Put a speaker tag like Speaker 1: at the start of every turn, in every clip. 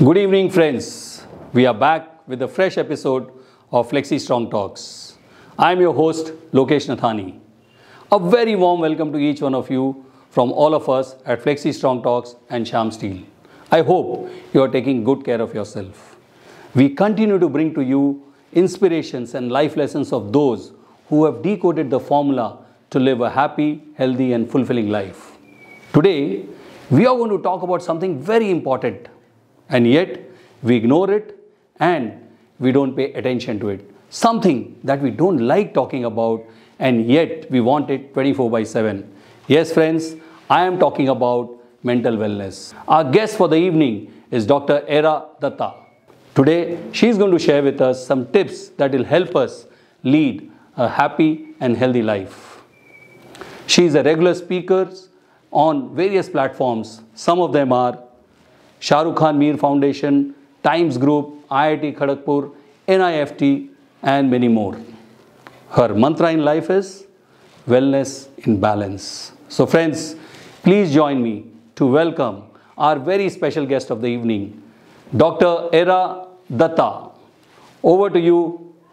Speaker 1: Good evening, friends. We are back with a fresh episode of Flexi Strong Talks. I am your host, Lokesh Nathani. A very warm welcome to each one of you from all of us at Flexi Strong Talks and Sham Steel. I hope you are taking good care of yourself. We continue to bring to you inspirations and life lessons of those who have decoded the formula to live a happy, healthy, and fulfilling life. Today, we are going to talk about something very important, and yet we ignore it and we don't pay attention to it. Something that we don't like talking about, and yet we want it 24/7. Yes, friends, I am talking about mental wellness. Our guest for the evening is Dr. Era Datta. Today, she is going to share with us some tips that will help us lead a happy and healthy life. She is a regular speaker on various platforms. Some of them are Shah Rukh Khan Mir Foundation, Times Group, IIT Kharagpur, NIFT, and many more. Her mantra in life is wellness in balance. So friends, please join me to welcome our very special guest of the evening, Dr. Era Datta. Over to you,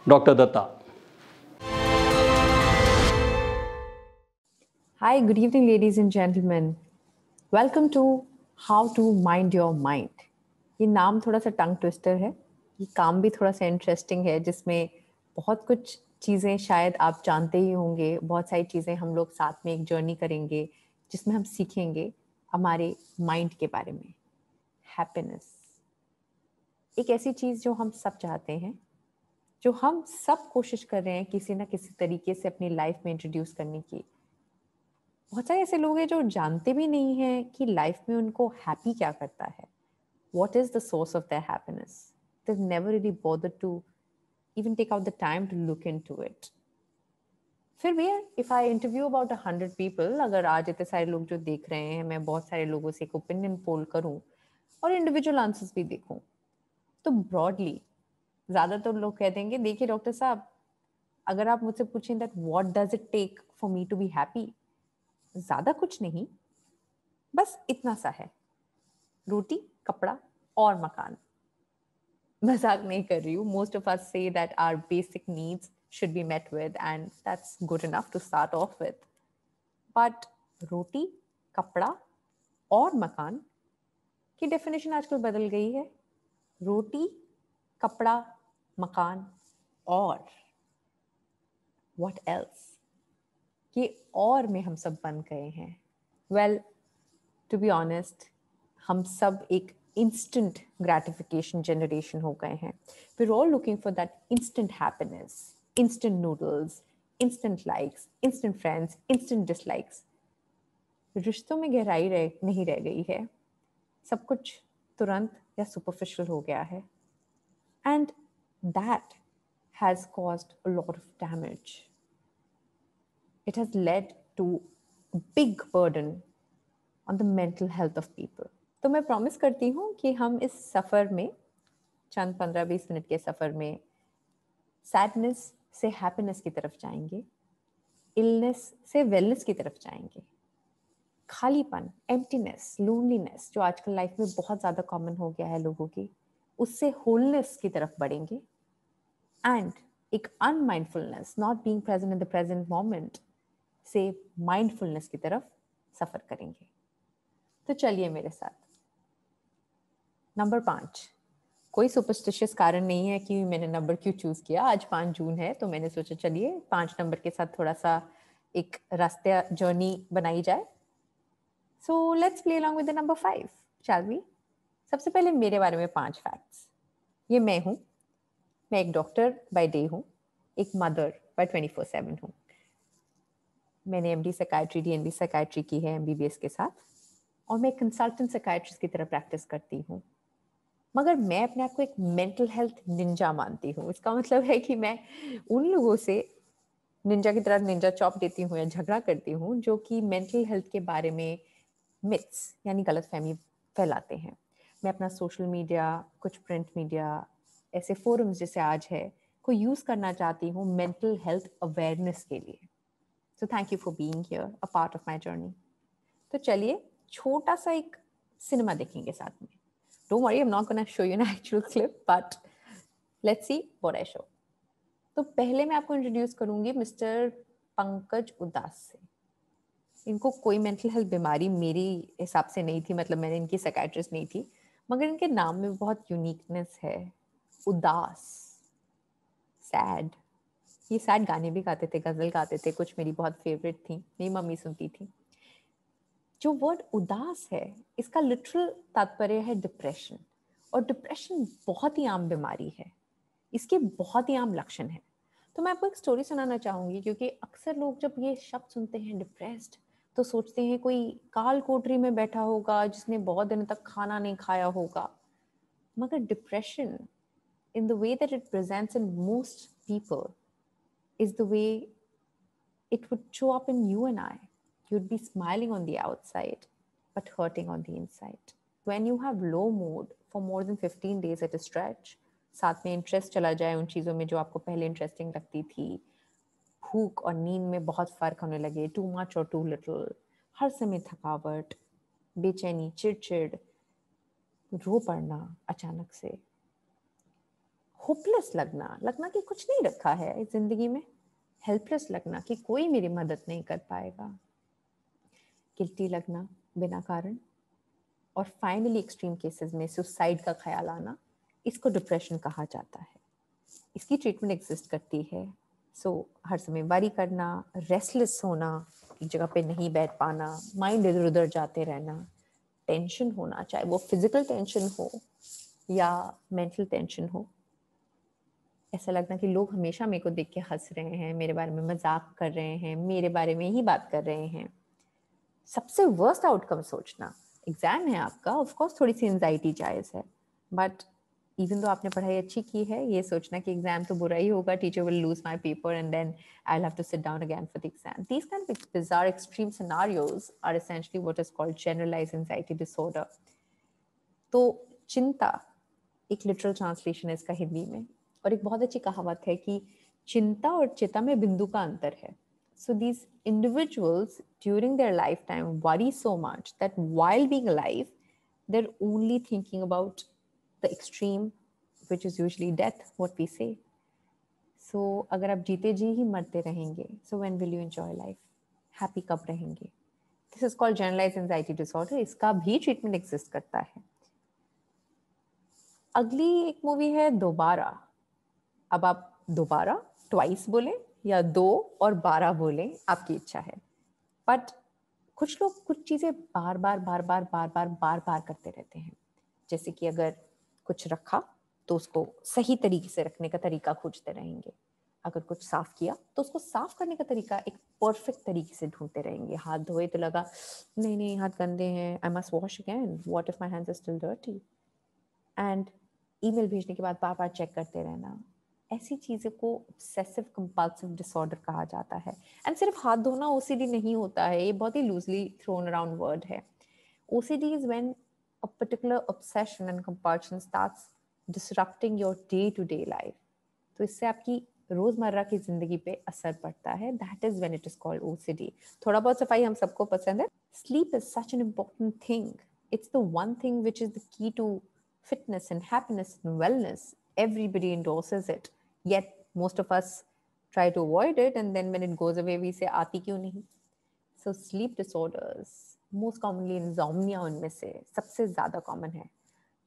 Speaker 1: Dr. Datta.
Speaker 2: Hi, good evening, ladies and gentlemen. Welcome to How to Mind Your Mind. ये नाम थोड़ा सा tongue twister है, ये काम भी थोड़ा सा इंटरेस्टिंग है, जिसमें बहुत कुछ चीज़ें शायद आप जानते ही होंगे. बहुत सारी चीज़ें हम लोग साथ में एक जर्नी करेंगे जिसमें हम सीखेंगे हमारे माइंड के बारे में. हैप्पीनेस एक ऐसी चीज़ जो हम सब चाहते हैं, जो हम सब कोशिश कर रहे हैं किसी ना किसी तरीके से अपनी लाइफ में इंट्रोड्यूस करने की. बहुत सारे ऐसे लोग हैं जो जानते भी नहीं हैं कि लाइफ में उनको हैप्पी क्या करता है. What is the source of their happiness? They've never really bothered to even take out the time to look into it. फिर भी if I interview about 100 people, अगर आज इतने सारे लोग जो देख रहे हैं, मैं बहुत सारे लोगों से एक ओपिनियन पोल करूं और इंडिविजुअल आंसर्स भी देखूं, तो ब्रॉडली ज़्यादातर लोग कह देंगे, देखिए डॉक्टर साहब, अगर आप मुझसे पूछें that what does it take for me to be happy, ज़्यादा कुछ नहीं, बस इतना सा है, रोटी, कपड़ा और मकान. मजाक नहीं कर रही हूँ. Most of us say that our basic needs should be met with, and that's good enough to start off with. But रोटी, कपड़ा और मकान की डेफिनेशन आजकल बदल गई है. रोटी, कपड़ा, मकान और what else? ये और में हम सब बन गए हैं. Well, to be honest, हम सब एक instant gratification generation हो गए हैं. We're all looking for that instant happiness, instant noodles, instant likes, instant friends, instant dislikes. रिश्तों में गहराई नहीं रह गई है. सब कुछ तुरंत या superficial हो गया है. And that has caused a lot of damage. It has led to a big burden on the mental health of people. तो मैं प्रॉमिस करती हूँ कि हम इस सफ़र में, चंद 15-20 मिनट के सफ़र में, सैडनेस से हैप्पीनेस की तरफ जाएंगे, इलनेस से वेलनेस की तरफ जाएंगे, खालीपन, एम्प्टीनेस, लोनलीनेस जो आजकल लाइफ में बहुत ज़्यादा कॉमन हो गया है लोगों की, उससे होलनेस की तरफ बढ़ेंगे, एंड एक unmindfulness, not being present in the present moment, से माइंडफुलनेस की तरफ सफ़र करेंगे. तो चलिए मेरे साथ. नंबर 5. कोई सुपरस्टिशियस कारण नहीं है कि मैंने नंबर क्यों चूज किया. आज 5 जून है, तो मैंने सोचा चलिए 5 नंबर के साथ थोड़ा सा एक रास्ते जर्नी बनाई जाए. So let's play along with the number 5, shall we. सबसे पहले मेरे बारे में 5 फैक्ट्स. ये मैं हूँ. मैं एक डॉक्टर बाय डे हूँ, एक मदर बाय 24/7 हूँ. मैंने MD साइकाइट्री, DNB साइकाइट्री की है MBBS के साथ, और मैं कंसल्टेंट साइकाइट्रिस्ट की तरह प्रैक्टिस करती हूँ. मगर मैं अपने आप को एक मेंटल हेल्थ निंजा मानती हूँ. इसका मतलब है कि मैं उन लोगों से निंजा की तरह निंजा चॉप देती हूँ या झगड़ा करती हूँ जो कि मेंटल हेल्थ के बारे में मिथ्स यानी गलतफहमी फैलाते हैं. मैं अपना सोशल मीडिया, कुछ प्रिंट मीडिया, ऐसे फोरम्स जैसे आज है, को यूज़ करना चाहती हूँ मेंटल हेल्थ अवेयरनेस के लिए. So thank you for being here, a part of my journey. तो चलिए छोटा सा एक सिनेमा देखेंगे साथ में. Don't worry, I'm not going to show you an actual clip, but let's see what I show. तो पहले मैं आपको इंट्रोड्यूस करूंगी मिस्टर पंकज उदास से. इनको कोई मेंटल हेल्थ बीमारी मेरी हिसाब से नहीं थी, मतलब मैंने इनकी साइकियाट्रिस्ट नहीं थी, मगर इनके नाम में बहुत यूनिकनेस है. उदास, सैड. ये सैड गाने भी गाते थे, गजल गाते थे, कुछ मेरी बहुत फेवरेट थी, मेरी मम्मी सुनती थी. जो वर्ड उदास है, इसका लिटरल तात्पर्य है डिप्रेशन. और डिप्रेशन बहुत ही आम बीमारी है, इसके बहुत ही आम लक्षण है. तो मैं आपको एक स्टोरी सुनाना चाहूंगी, क्योंकि अक्सर लोग जब ये शब्द सुनते हैं डिप्रेस्ड, तो सोचते हैं कोई काल कोठरी में बैठा होगा जिसने बहुत दिनों तक खाना नहीं खाया होगा. मगर depression, in the way that it presents in most people, is the way it would show up in you and I. You'd be smiling on the outside, but hurting on the inside. When you have low mood for more than 15 days at a stretch, साथ में interest चला जाए उन चीज़ों में जो आपको पहले इंटरेस्टिंग लगती थी, भूख और नींद में बहुत फ़र्क होने लगे, टू मच और टू लिटिल, हर समय थकावट, बेचैनी, चिड़चिड़, रो पड़ना अचानक से, होपलेस लगना कि कुछ नहीं रखा है जिंदगी में, हेल्पलेस लगना कि कोई मेरी मदद नहीं कर पाएगा, गिल्टी लगना बिना कारण, और फाइनली एक्सट्रीम केसेस में सुसाइड का ख्याल आना, इसको डिप्रेशन कहा जाता है. इसकी ट्रीटमेंट एग्जिस्ट करती है. सो हर समय वरी करना, रेस्टलेस होना, एक जगह पे नहीं बैठ पाना, माइंड इधर उधर जाते रहना, टेंशन होना, चाहे वो फिजिकल टेंशन हो या मेंटल टेंशन हो. ऐसा लगना कि लोग हमेशा मेरे को देख के हंस रहे हैं, मेरे बारे में मजाक कर रहे हैं, मेरे बारे में ही बात कर रहे हैं. सबसे वर्स्ट आउटकम सोचना, एग्जाम है आपका, ऑफ कोर्स थोड़ी सी एंजाइटी जायज़ है, बट इवन दो आपने पढ़ाई अच्छी की है, ये सोचना कि एग्जाम तो बुरा ही होगा, teacher will lose my paper and then I will have to sit down again for the exam. These kind of bizarre extreme scenarios are essentially what is called generalised anxiety disorder. तो चिंता एक literal translation है इसका हिंदी में, और एक बहुत अच्छी कहावत है कि चिंता और चिता में बिंदु का अंतर है. So these individuals during their lifetime worry so much that while being alive, they're only thinking about the extreme, which is usually death, what we say. So अगर आप जीते जी ही मरते रहेंगे, so when will you enjoy life? Happy कब रहेंगे? This is called generalized anxiety disorder. इसका भी treatment exist करता है. अगली एक मूवी है दोबारा. अब आप दोबारा ट्वाइस बोले या 2 और 12 बोले, आपकी इच्छा है. बट कुछ लोग कुछ चीजें बार बार करते रहते हैं. जैसे कि अगर कुछ रखा तो उसको सही तरीके से रखने का तरीका खोजते रहेंगे. अगर कुछ साफ किया तो उसको साफ करने का तरीका एक परफेक्ट तरीके से ढूंढते रहेंगे. हाथ धोए तो लगा नहीं हाथ गंदे हैं, I must wash again, what if my hands are still dirty. And email भेजने के बाद बार चेक करते रहना. ऐसी चीज़ों को ऑब्सेसिव कंपल्सिव डिसऑर्डर कहा जाता है. एंड सिर्फ हाथ धोना ओसीडी नहीं होता है, ये बहुत ही लूजली थ्रोन अराउंड वर्ड है. OCD is when a particular obsession and compulsion starts disrupting your day to day life. तो इससे आपकी रोजमर्रा की जिंदगी पे असर पड़ता है. That is when it is called OCD. थोड़ा बहुत सफाई हम सबको पसंद है. Sleep is such an important thing. It's the one thing which is the key to fitness and happiness and wellness. Everybody endorses it, yet most of us try to avoid it, and then when it goes away we say आती क्यों नहीं. So sleep disorders, most commonly insomnia उनमें से सबसे ज़्यादा common है.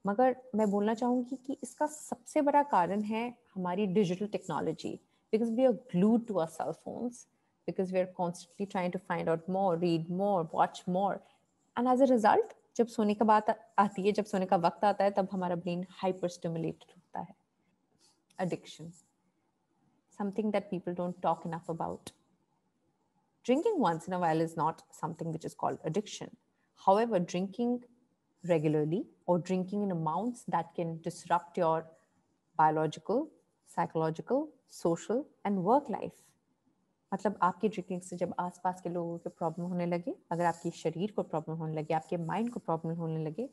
Speaker 2: मगर मैं बोलना चाहूँगी कि इसका सबसे बड़ा कारण है हमारी digital technology. because we are glued to our cell phones, because we are constantly trying to find out more, read more, watch more, and as a result जब सोने का बात आती है, जब सोने का वक्त आता है, तब हमारा ब्रेन हाइपर स्टिमुलेटेड होता है. Addiction, something that people don't talk enough about. Drinking once in a while is not something which is called addiction. However, drinking regularly or drinking in amounts that can disrupt your biological, psychological, social and work life. मतलब आपकी drinking से जब आसपास के लोगों को problem होने लगे, अगर आपके शरीर को प्रॉब्लम होने लगे, आपके माइंड को प्रॉब्लम होने लगे,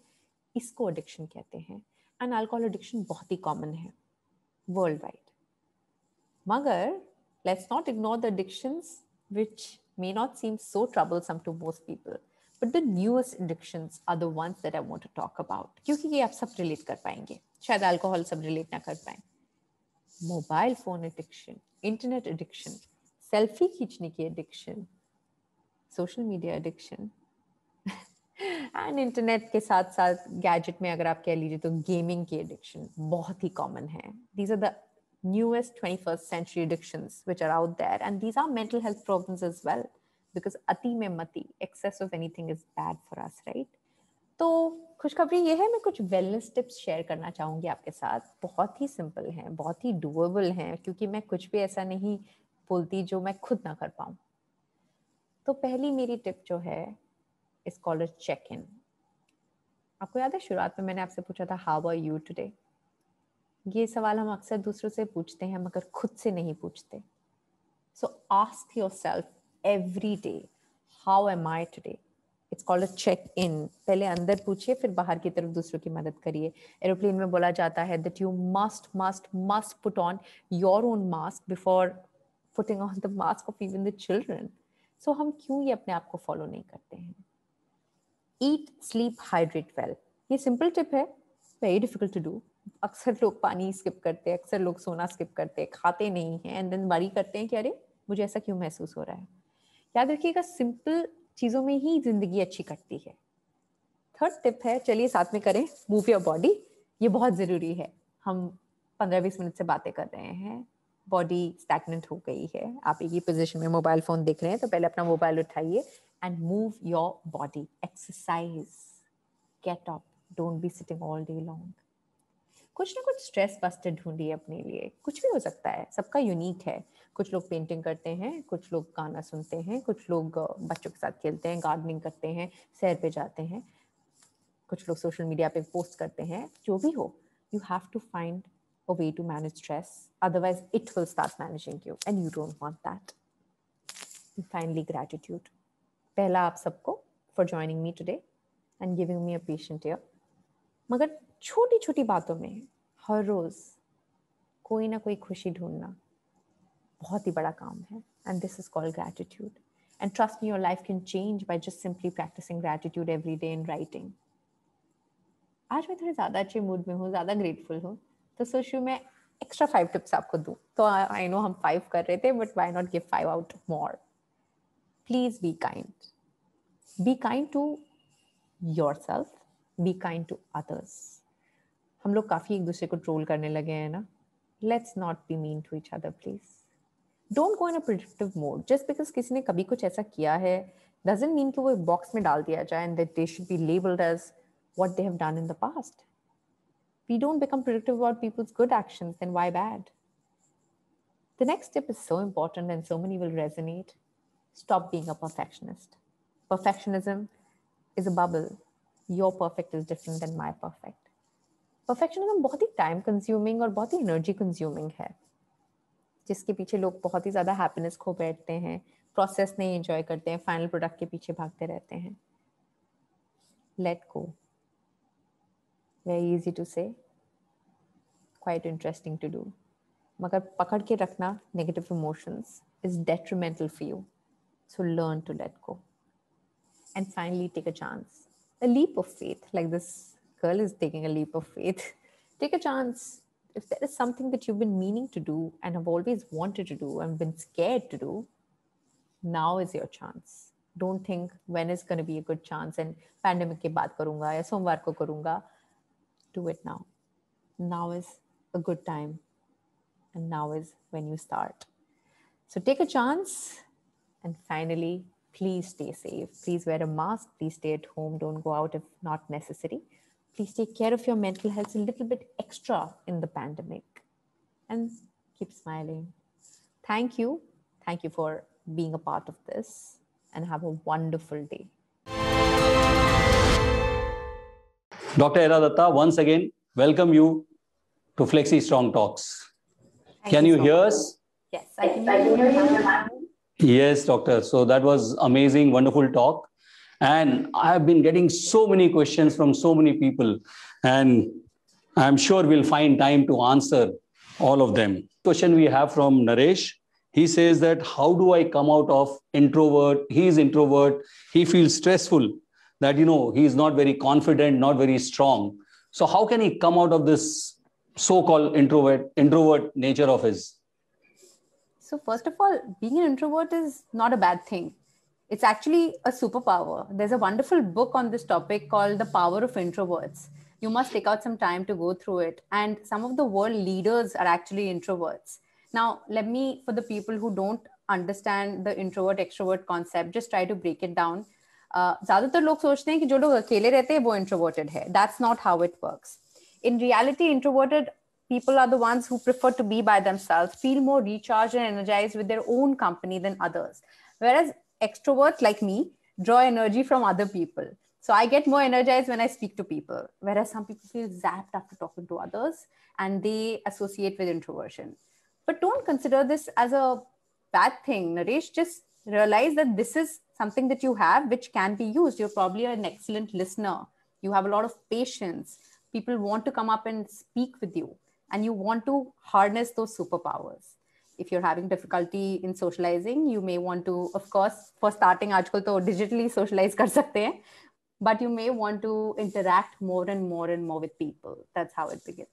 Speaker 2: इसको एडिक्शन कहते हैं. एंड अल्कोहल एडिक्शन बहुत ही कॉमन है वर्ल्ड वाइड. मगर let's not ignore the addictions which may not seem so troublesome to most people. But the newest addictions are the ones that I want to talk about. क्योंकि ये आप सब relate कर पाएंगे. शायद alcohol सब relate ना कर पाएं. Mobile phone addiction, internet addiction, selfie खींचने की addiction, social media addiction, and internet के साथ साथ gadget में अगर आप कह लीजिए तो gaming की addiction बहुत ही common है. These are the newest 21st century addictions which are out there, and these are mental health problems as well, because अति में मति, excess of anything is bad for us, right? तो खुशखबरी ये है, मैं कुछ वेलनेस टिप्स शेयर करना चाहूँगी आपके साथ. बहुत ही सिंपल हैं, बहुत ही डूएबल हैं, क्योंकि मैं कुछ भी ऐसा नहीं बोलती जो मैं खुद ना कर पाऊँ. तो पहली मेरी टिप जो है is called a check in. आपको याद है शुरुआत में मैंने आपसे पूछा था हाउ आर यू टुडे? ये सवाल हम अक्सर दूसरों से पूछते हैं मगर खुद से नहीं पूछते. So ask yourself every day, how am I today? It's called a check in. पहले अंदर पूछिए, फिर बाहर की तरफ दूसरों की मदद करिए. एरोप्लेन में बोला जाता है that you must must must put on your own mask before putting on the mask of even the children. So हम क्यों ये अपने आप को फॉलो नहीं करते हैं? ईट, स्लीप, हाइड्रेट वेल. ये सिंपल टिप है, वेरी डिफिकल्ट टू डू. अक्सर लोग पानी स्किप करते हैं, अक्सर लोग सोना स्किप करते हैं, खाते नहीं हैं, एंड देन वरी करते हैं कि अरे मुझे ऐसा क्यों महसूस हो रहा है. याद रखिएगा, सिंपल चीजों में ही जिंदगी अच्छी कटती है. थर्ड टिप है, चलिए साथ में करें, मूव योर बॉडी. ये बहुत जरूरी है. हम 15-20 मिनट से बातें कर रहे हैं, बॉडी स्टैग्नेंट हो गई है. आप एक ही पोजीशन में मोबाइल फोन देख रहे हैं, तो पहले अपना मोबाइल उठाइए and move your body. Exercise, get up, don't be sitting all day long. कुछ ना कुछ स्ट्रेस बस्टर ढूंढिए अपने लिए. कुछ भी हो सकता है, सबका यूनिक है. कुछ लोग पेंटिंग करते हैं, कुछ लोग गाना सुनते हैं, कुछ लोग बच्चों के साथ खेलते हैं, गार्डनिंग करते हैं, सैर पे जाते हैं, कुछ लोग सोशल मीडिया पे पोस्ट करते हैं. जो भी हो, you have to find a way to manage stress. Otherwise, it will start managing you, and you don't want that. And finally, gratitude. पहला आप सबको for joining me today and giving me a patient ear. मगर छोटी छोटी बातों में हर रोज कोई ना कोई खुशी ढूंढना बहुत ही बड़ा काम है. And this is called gratitude. And trust me, your life can change by just simply practicing gratitude every day and writing. आज मैं थोड़े ज़्यादा अच्छे मूड में हूँ, ज़्यादा ग्रेटफुल हूँ, तो सोच रही हूँ मैं एक्स्ट्रा 5 टिप्स आपको दूँ. तो आई नो हम 5 कर रहे थे, but why not give 5 out more. Please be kind. Be kind to yourself, be kind to others. हम लोग काफ़ी एक दूसरे को ट्रोल करने लगे हैं ना. Let's not be mean to each other please. Don't go in a predictive mode. Just because किसी ने कभी कुछ ऐसा किया है डजंट मीन कि वो एक बॉक्स में डाल दिया जाए and that they should be labelled as what they have done in the past. We don't become predictive about people's good actions, then why bad? The next tip is so important and so many will resonate. Stop being a perfectionist. Perfectionism is a bubble. Your perfect is different than my perfect. Perfectionism बहुत ही time consuming और बहुत ही energy consuming है, जिसके पीछे लोग बहुत ही ज़्यादा happiness खो बैठते हैं, process नहीं enjoy करते हैं, final product के पीछे भागते रहते हैं. Let go. Very easy to say, quite interesting to do. मगर पकड़ के रखना negative emotions is detrimental for you. So learn to let go. And finally, take a chance. A leap of faith, like this girl is taking a leap of faith. Take a chance. If there is something that you've been meaning to do and have always wanted to do and been scared to do, now is your chance. Don't think when is going to be a good chance and pandemic के बाद करूँगा या सोमवार को करूँगा. Do it now. Now is a good time. And now is when you start. So take a chance. And finally, please stay safe. Please wear a mask. Please stay at home. Don't go out if not necessary. Please take care of your mental health a little bit extra in the pandemic. And keep smiling. Thank you. Thank you for being a part of this. And have a wonderful day.
Speaker 1: Dr. Era Datta, once again, welcome you to Flexi Strong Talks. Can you hear us?
Speaker 2: Yes, I can hear you.
Speaker 1: Yes, doctor. So that was amazing, wonderful talk. And I have been getting so many questions from so many people. And I'm sure we'll find time to answer all of them. Question we have from Naresh. He says that how do I come out of introvert? He is introvert. He feels stressful that, he is not very confident, not very strong. So how can he come out of this so-called introvert nature of his?
Speaker 3: So first of all, being an introvert is not a bad thing. It's actually a superpower. There's a wonderful book on this topic called The Power of Introverts. You must take out some time to go through it. And some of the world leaders are actually introverts. Now, for the people who don't understand the introvert extrovert concept, just try to break it down. ज़्यादातर लोग सोचते हैं कि जो लोग अकेले रहते हैं वो introverted है. That's not how it works. In reality, introverted people are the ones who prefer to be by themselves, feel more recharged and energized with their own company than others. Whereas extroverts like me draw energy from other people. So I get more energized when I speak to people, whereas some people feel zapped after talking to others and they associate with introversion. But don't consider this as a bad thing, Naresh. Just realize that this is something that you have which can be used. You're probably an excellent listener. You have a lot of patience. People want to come up and speak with you, and you want to harness those superpowers. If you're having difficulty in socializing, you may want to, of course, for starting, आजकल तो digitally socialize कर सकते हैं, but you may want to interact more and more and more with people. That's how it begins.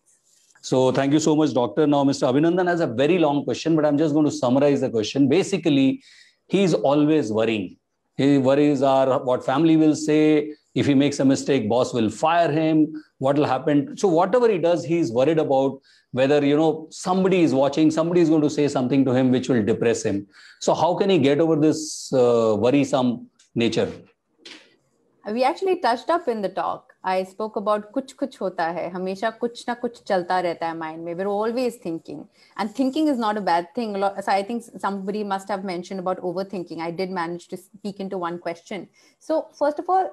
Speaker 1: So thank you so much, Doctor. Now, Mr. Abhinandan has a very long question, but I'm just going to summarize the question. Basically, he's always worrying. His worries are what family will say. If he makes a mistake, boss will fire him. What will happen? So whatever he does, he's worried about whether, somebody is watching, somebody is going to say something to him which will depress him. So how can he get over this worrisome nature?
Speaker 3: We actually touched up in the talk. I spoke about कुछ होता है, हमेशा कुछ ना कुछ चलता रहता है mind में. We're always thinking, and thinking is not a bad thing. So I think somebody must have mentioned about overthinking. I did manage to speak into one question. So first of all,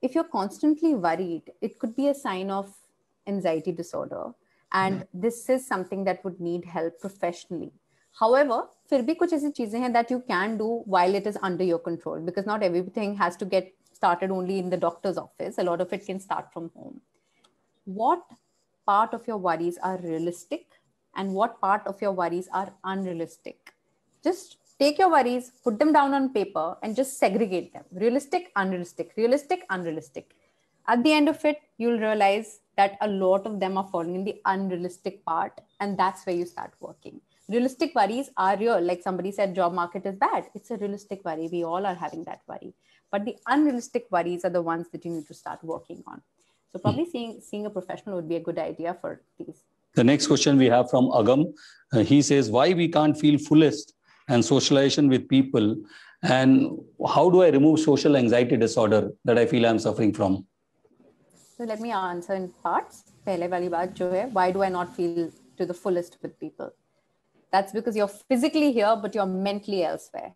Speaker 3: if you're constantly worried, it could be a sign of anxiety disorder, and this is something that would need help professionally. However, फिर भी कुछ ऐसी चीजें हैं that you can do while it is under your control, because not everything has to get started only in the doctor's office. A lot of it can start from home. What part of your worries are realistic and what part of your worries are unrealistic? Just take your worries, put them down on paper and just segregate them. Realistic, unrealistic, realistic, unrealistic. At the end of it, you'll realize that a lot of them are falling in the unrealistic part, and that's where you start working. Realistic worries are real. Like somebody said, job market is bad. It's a realistic worry. We all are having that worry. But the unrealistic worries are the ones that you need to start working on. So probably seeing a professional would be a good idea for these.
Speaker 1: The next question we have from Agam. He says, why we can't feel fullest and socialization with people, and how do I remove social anxiety disorder that I feel I'm suffering from?
Speaker 3: So let me answer in parts. Pehle wali baat jo hai, why do I not feel to the fullest with people? That's because you're physically here, but you're mentally elsewhere.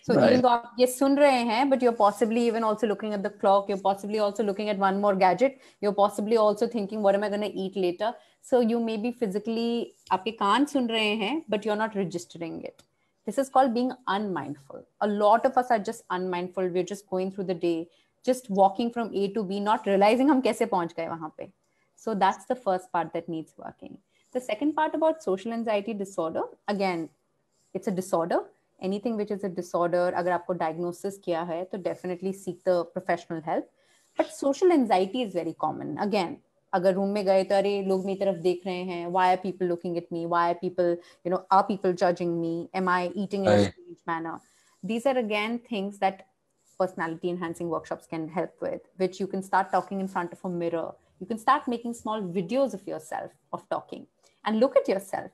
Speaker 3: So right. Even though आप ये सुन रहे हैं, but you're possibly even also looking at the clock, you're possibly also looking at one more gadget, you're possibly also thinking, what am I going to eat later? So you may be physically, आपके कान सुन रहे हैं, but you're not registering it. This is called being unmindful. A lot of us are just unmindful. We're just going through the day, just walking from A to B, not realizing हम कैसे पहुंच गए वहां पे. So that's the first part that needs working. The second part about social anxiety disorder, again, it's a disorder. Anything which is a disorder, अगर आपको diagnosis किया है, तो definitely seek the professional help. But social anxiety is very common. Again, अगर room में गए तो अरे लोग मेरी तरफ देख रहे हैं, why are people looking at me? Why are people, are people judging me? Am I eating in a strange manner? These are again things that personality enhancing workshops can help with, which you can start talking in front of a mirror. You can start making small videos of yourself, of talking, and look at yourself.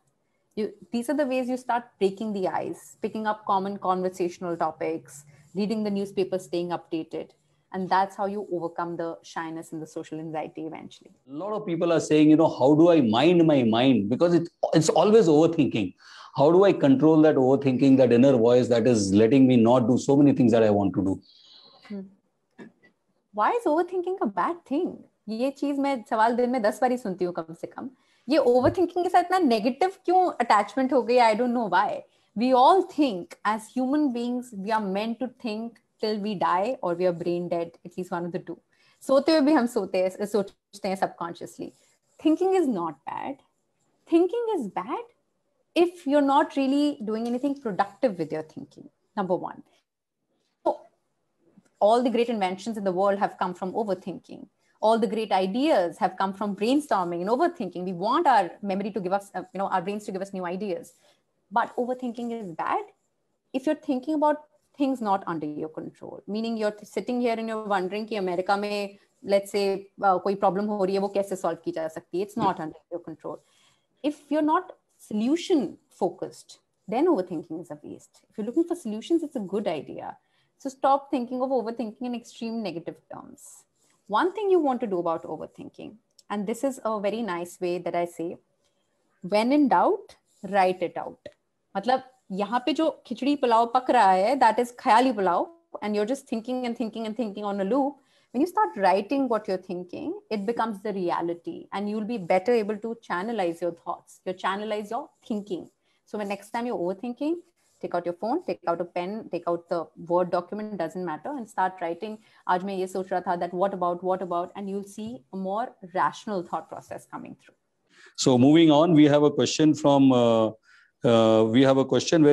Speaker 3: These are the ways you start breaking the ice, picking up common conversational topics, reading the newspaper, staying updated. And that's how you overcome the shyness and the social anxiety eventually.
Speaker 1: A lot of people are saying, how do I mind my mind? Because it's always overthinking. How do I control that overthinking, that inner voice that is letting me not do so many things that I want to do?
Speaker 3: Why is overthinking a bad thing? ये चीज मैं सवाल दिन में 10 बारी सुनती हूँ कम से कम. ये ओवरथिंकिंग के साथ इतना नेगेटिव क्यों अटैचमेंट हो गई? I don't know why. We all think as human beings, we are meant to think till we die और we are brain dead, at least one of the two. सोते हुए भी हम सोचते हैं subconsciously. Thinking is not bad. Thinking is bad if you're not really doing anything productive with your thinking, number one. So all the great inventions in the world have come from overthinking. All the great ideas have come from brainstorming and overthinking. We want our memory to give us, our brains to give us new ideas. But overthinking is bad if you're thinking about things not under your control. Meaning you're sitting here and you're wondering कि America में, let's say, कोई problem हो रही है, वो कैसे solve की जा सकती है. It's not under your control. If you're not solution focused, then overthinking is a waste. If you're looking for solutions, it's a good idea. So stop thinking of overthinking in extreme negative terms. One thing you want to do about overthinking, and this is a very nice way that I say, when in doubt, write it out. मतलब यहाँ पे जो खिचड़ी पुलाव पक रहा है, that is Khyali pulao, and you're just thinking and thinking and thinking on a loop. When you start writing what you're thinking, it becomes the reality, and you'll be better able to channelize your thoughts, channelize your thinking. So when next time you're overthinking, take out your phone, take out a pen, take out the Word document, doesn't matter, and start writing. आज मैं ये सोच रहा था, that what about, and you'll see a more rational thought process coming through.
Speaker 1: So moving on, we have a question from, where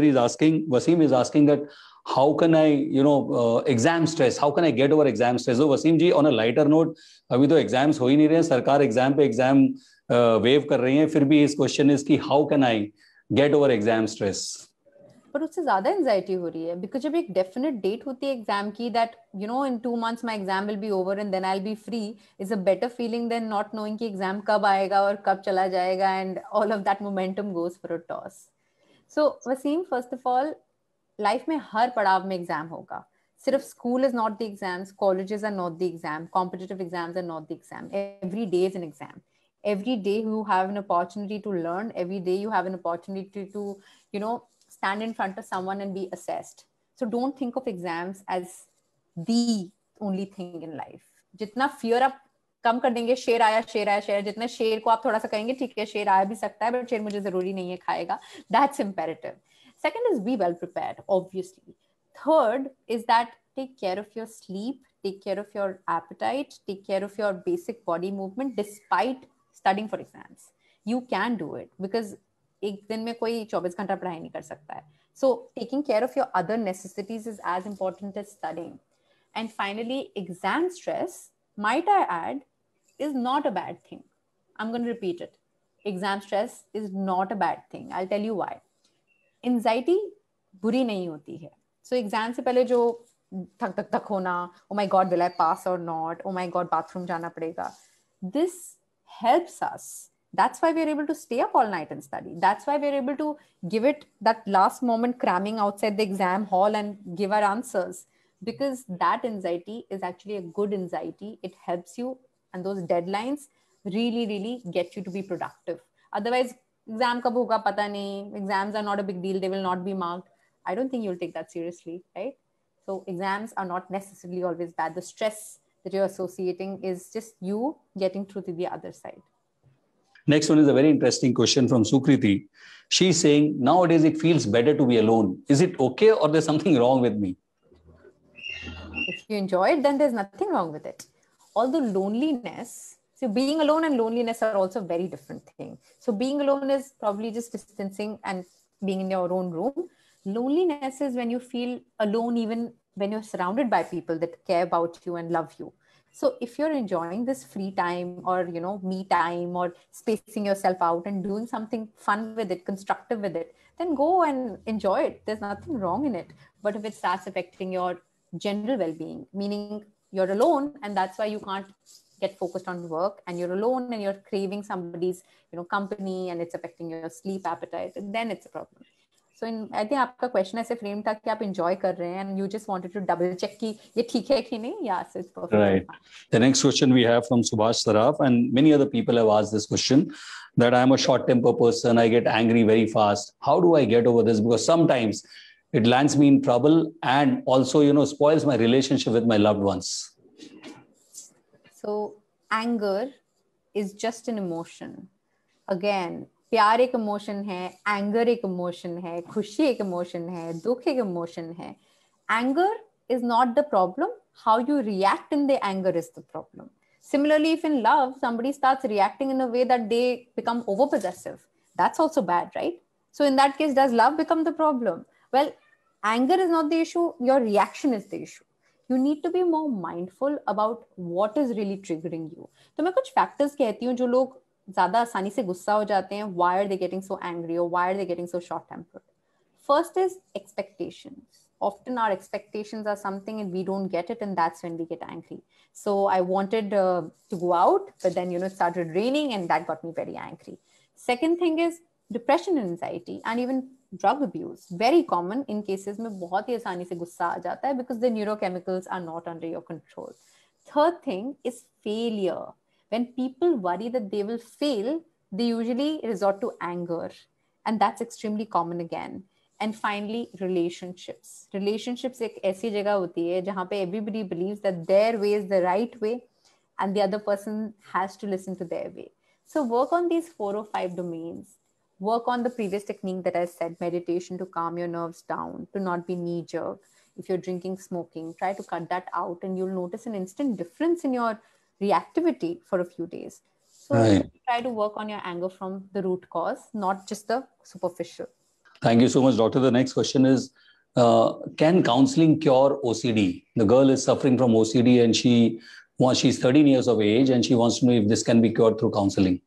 Speaker 1: he's asking, Wasim is asking that, how can I, exam stress, how can I get over exam stress? So Wasim ji, on a lighter note, अभी तो exams हो ही नहीं रहे हैं, सरकार exam पे exam waive कर रही है, फिर भी इस question is कि how can I get over exam stress?
Speaker 3: But उससे ज़्यादा anxiety हो रही है, because जब एक definite date होती है exam की, that in 2 months my exam will be over and then I'll be free, is a better feeling than not knowing कि exam कब आएगा और कब चला जाएगा, and all of that momentum goes for a toss. So Wasim, first of all, life में हर पड़ाव में exam होगा. सिर्फ school is not the exams, colleges are not the exam, competitive exams are not the exam. Every day is an exam. Every day you have an opportunity to learn. Every day you have an opportunity to, stand in front of someone and be assessed. So don't think of exams as the only thing in life. जितना fear आप कम कर देंगे, शेर आया, जितने शेर को आप थोड़ा सा कहेंगे, ठीक है, शेर आ भी सकता है, but शेर मुझे जरूरी नहीं है खाएगा. That's imperative. Second is be well prepared, obviously. Third is that take care of your sleep, take care of your appetite, take care of your basic body movement despite studying for exams. You can do it because एक दिन में कोई 24 घंटा पढ़ाई नहीं कर सकता है. So taking care of your other necessities is as important as studying. And finally, exam stress, might I add, is not a bad thing. I'm going to repeat it. Exam stress is not a bad thing. I'll tell you why. Anxiety बुरी नहीं होती है. So exam से पहले जो थक होना, oh my God, will I pass or not? Oh my God, bathroom जाना पड़ेगा. This helps us. That's why we're able to stay up all night and study. That's why we're able to give it that last moment cramming outside the exam hall and give our answers. Because that anxiety is actually a good anxiety. It helps you, and those deadlines really, really get you to be productive. Otherwise, exam kab hoga pata nahi. Exams are not a big deal. They will not be marked. I don't think you'll take that seriously, right? So exams are not necessarily always bad. The stress that you're associating is just you getting through to the other side.
Speaker 1: Next one is a very interesting question from Sukriti. She's saying, nowadays it feels better to be alone. Is it okay or there's something wrong with me?
Speaker 3: If you enjoy it, then there's nothing wrong with it. Although loneliness, so being alone and loneliness are also very different things. So being alone is probably just distancing and being in your own room. Loneliness is when you feel alone even when you're surrounded by people that care about you and love you. So if you're enjoying this free time or, me time or spacing yourself out and doing something fun with it, constructive with it, then go and enjoy it. There's nothing wrong in it. But if it starts affecting your general well-being, meaning you're alone and that's why you can't get focused on work, and you're alone and you're craving somebody's, company, and it's affecting your sleep appetite, then it's a problem. So I think आपका question ऐसे frame था कि आप enjoy कर रहे हैं and you just wanted to double check कि ये ठीक है कि नहीं. Yeah, so it's perfect.
Speaker 1: Right. The next question we have from Subhash Saraf, and many other people have asked this question, that I'm a short-temper person. I get angry very fast. How do I get over this? Because sometimes it lands me in trouble and also, spoils my relationship with my loved ones.
Speaker 3: So anger is just an emotion. Again, प्यार एक emotion है, anger एक emotion है, खुशी एक emotion है, दुख एक इमोशन है. Anger is not the problem. How you react in the anger is the problem. Similarly, if in love, somebody starts reacting in a way that they become overpossessive, that's also bad, right? So in that case, does love become the problem? Well, anger is not the issue. Your reaction is the issue. you need to be more mindful about what is really triggering you. तो मैं कुछ factors कहती हूँ जो लोग ज़्यादा आसानी से गुस्सा हो जाते हैं. Why are they getting so angry or why are they getting so short-tempered? First is expectations. Often our expectations are something and we don't get it, and that's when we get angry. So I wanted to go out, but then it started raining and that got me very angry. Second thing is depression and anxiety and even drug abuse. Very common in cases में बहुत ही आसानी से गुस्सा आ जाता है because the neurochemicals are not under your control. Third thing is failure. When people worry that they will fail, they usually resort to anger, and that's extremely common again. And finally, relationships. Relationships एक ऐसी जगह होती है जहाँ पे everybody believes that their way is the right way and the other person has to listen to their way. So work on these 4 or 5 domains. Work on the previous technique that I said, meditation to calm your nerves down, to not be knee-jerk. If you're drinking, smoking, try to cut that out and you'll notice an instant difference in your reactivity for a few days. So try to work on your anger from the root cause, not just the superficial.
Speaker 1: Thank you so much, doctor. The next question is, can counseling cure OCD? The girl is suffering from OCD and she's 13 years of age and she wants to know if this can be cured through counseling.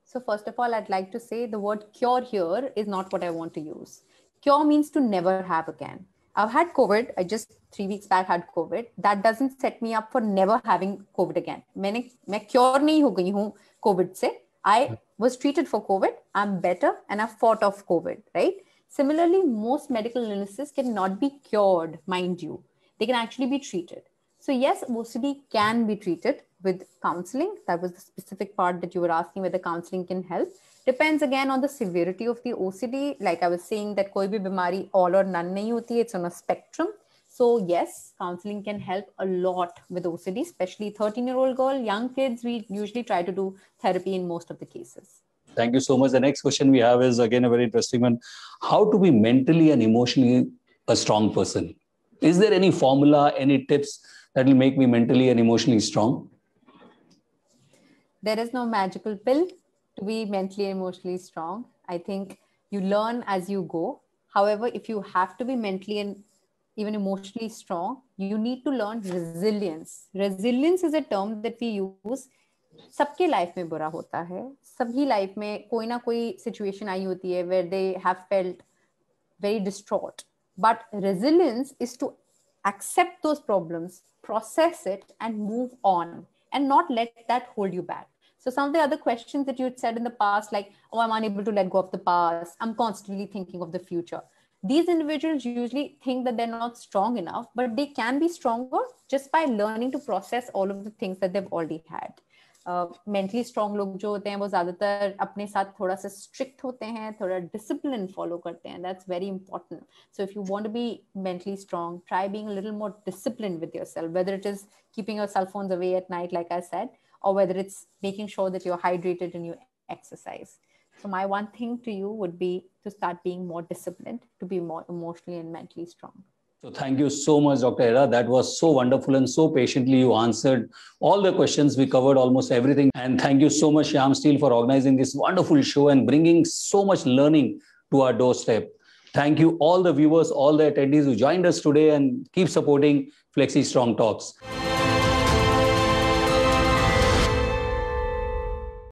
Speaker 3: So first of all, I'd like to say the word cure here is not what I want to use. Cure means to never have again. I've had COVID. I just 3 weeks back had COVID. That doesn't set me up for never having COVID again. मैं cure नहीं हो गई हूँ COVID से. I was treated for COVID. I'm better and I've fought off COVID, right? Similarly, most medical illnesses cannot be cured, mind you. They can actually be treated. So yes, OCD can be treated with counseling. That was the specific part that you were asking whether counseling can help. Depends again on the severity of the OCD. Like I was saying that koi bhi bimari all or none nahi hoti, it's on a spectrum. So yes, counseling can help a lot with OCD, especially 13-year-old girl, young kids. We usually try to do therapy in most of the cases.
Speaker 1: Thank you so much. The next question we have is again a very interesting one. How to be mentally and emotionally a strong person? Is there any formula, any tips that will make me mentally and emotionally strong?
Speaker 3: There is no magical pill to be mentally and emotionally strong. I think you learn as you go. However, if you have to be mentally and even emotionally strong, you need to learn resilience. Resilience is a term that we use. सबके life में बुरा होता है, सभी life में कोई ना कोई सिचुएशन आई होती है where they have felt very distraught. But resilience is to accept those problems, process it, and move on, and not let that hold you back. So some of the other questions that you had said in the past, like, oh, I'm unable to let go of the past, I'm constantly thinking of the future. These individuals usually think that they're not strong enough, but they can be stronger just by learning to process all of the things that they've already had. Mentally strong लोग जो होते हैं वो ज़्यादातर अपने साथ थोड़ा सा strict होते हैं, थोड़ा discipline follow करते हैं. That's very important. So if you want to be mentally strong, try being a little more disciplined with yourself, whether it is keeping your cell phones away at night, like I said, or whether it's making sure that you're hydrated and you exercise. So my one thing to you would be to start being more disciplined, to be more emotionally and mentally strong.
Speaker 1: So thank you so much, Dr. Hera. That was so wonderful and so patiently you answered all the questions. We covered almost everything. And thank you so much, Shyam Steel, for organizing this wonderful show and bringing so much learning to our doorstep. Thank you all the viewers, all the attendees who joined us today, and keep supporting Flexi Strong Talks.